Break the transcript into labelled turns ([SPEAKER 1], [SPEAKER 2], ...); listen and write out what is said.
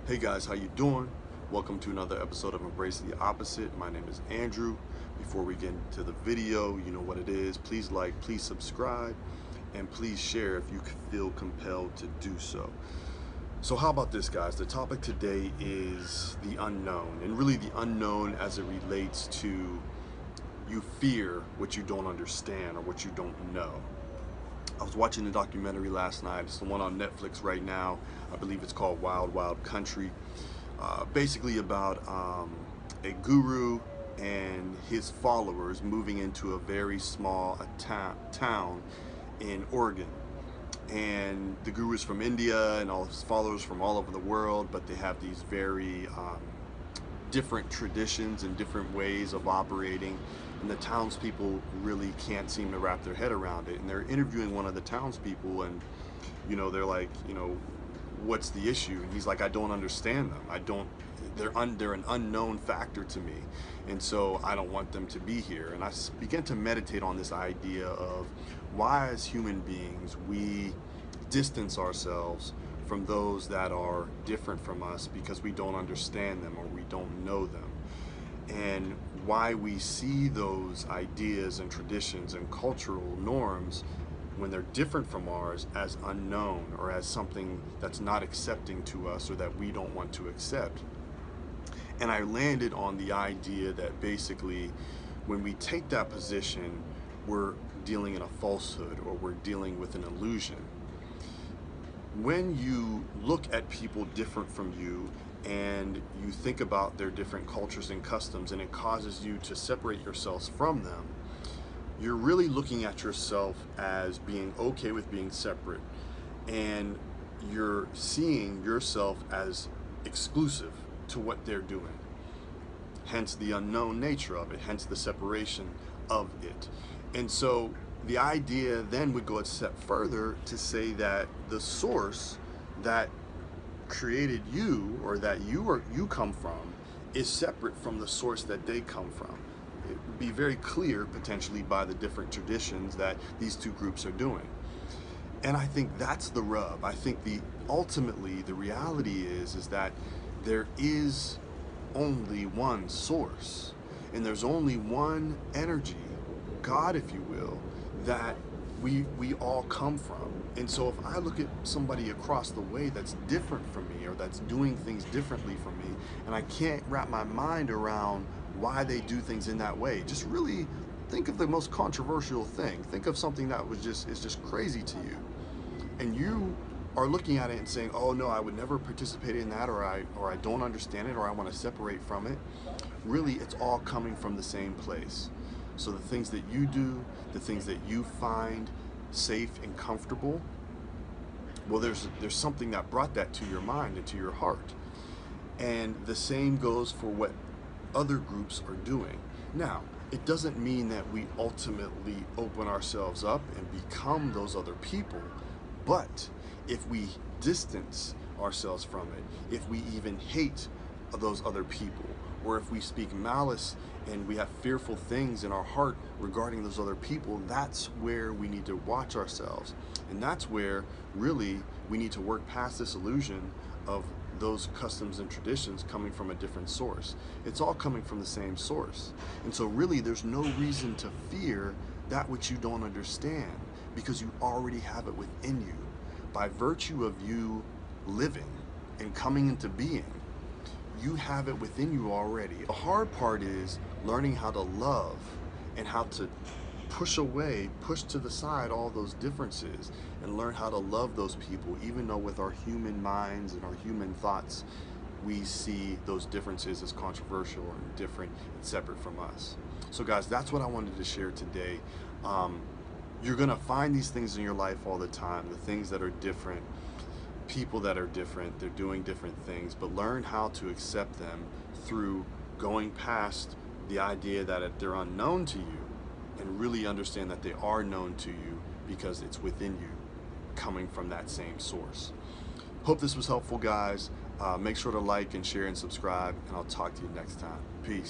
[SPEAKER 1] Hey guys, how you doing? Welcome to another episode of Embrace the Opposite. My name is Andrew. Before we get into the video, you know what it is. Please like, please subscribe, and please share if you feel compelled to do so. So how about this, guys? The topic today is the unknown, and really the unknown as it relates to you fear what you don't understand or what you don't know. I was watching a documentary last night. It's the one on Netflix right now. I believe it's called Wild Wild Country. Basically about a guru and his followers moving into a very small town in Oregon. And the guru is from India and all of his followers from all over the world, but they have these very different traditions and different ways of operating, and the townspeople really can't seem to wrap their head around it. And they're interviewing one of the townspeople, and they're like, what's the issue? And he's like, I don't understand them. They're an unknown factor to me, and so I don't want them to be here. And I began to meditate on this idea of why, as human beings, we distance ourselves from those that are different from us because we don't understand them or we don't know them, and why we see those ideas and traditions and cultural norms when they're different from ours as unknown or as something that's not accepting to us or that we don't want to accept. And I landed on the idea that basically when we take that position, we're dealing in a falsehood or we're dealing with an illusion. When you look at people different from you and you think about their different cultures and customs, and it causes you to separate yourselves from them, you're really looking at yourself as being okay with being separate, and you're seeing yourself as exclusive to what they're doing. Hence the unknown nature of it, hence the separation of it. And so the idea then would go a step further to say that the source that created you, or that you come from, is separate from the source that they come from. It would be very clear potentially by the different traditions that these two groups are doing. And I think that's the rub. I think ultimately the reality is that there is only one source, and there's only one energy, God if you will, that we all come from. And so if I look at somebody across the way that's different from me or that's doing things differently from me, and I can't wrap my mind around why they do things in that way, just really think of the most controversial thing. Think of something that is just crazy to you, and you are looking at it and saying, oh no, I would never participate in that, or I don't understand it, or I want to separate from it. Really, it's all coming from the same place. So the things that you do, the things that you find safe and comfortable, well, there's something that brought that to your mind and to your heart. And the same goes for what other groups are doing. Now, it doesn't mean that we ultimately open ourselves up and become those other people, but if we distance ourselves from it, if we even hate those other people, or if we speak malice and we have fearful things in our heart regarding those other people, that's where we need to watch ourselves. And that's where really we need to work past this illusion of those customs and traditions coming from a different source. It's all coming from the same source. And so really there's no reason to fear that which you don't understand, because you already have it within you. By virtue of you living and coming into being, you have it within you already. The hard part is learning how to love and how to push to the side all those differences and learn how to love those people, even though with our human minds and our human thoughts, we see those differences as controversial and different and separate from us. So guys, that's what I wanted to share today. You're gonna find these things in your life all the time, the things that are different, people that are different, they're doing different things, but learn how to accept them through going past the idea that they're unknown to you, and really understand that they are known to you because it's within you, coming from that same source. Hope this was helpful, guys. Make sure to like and share and subscribe, and I'll talk to you next time. Peace.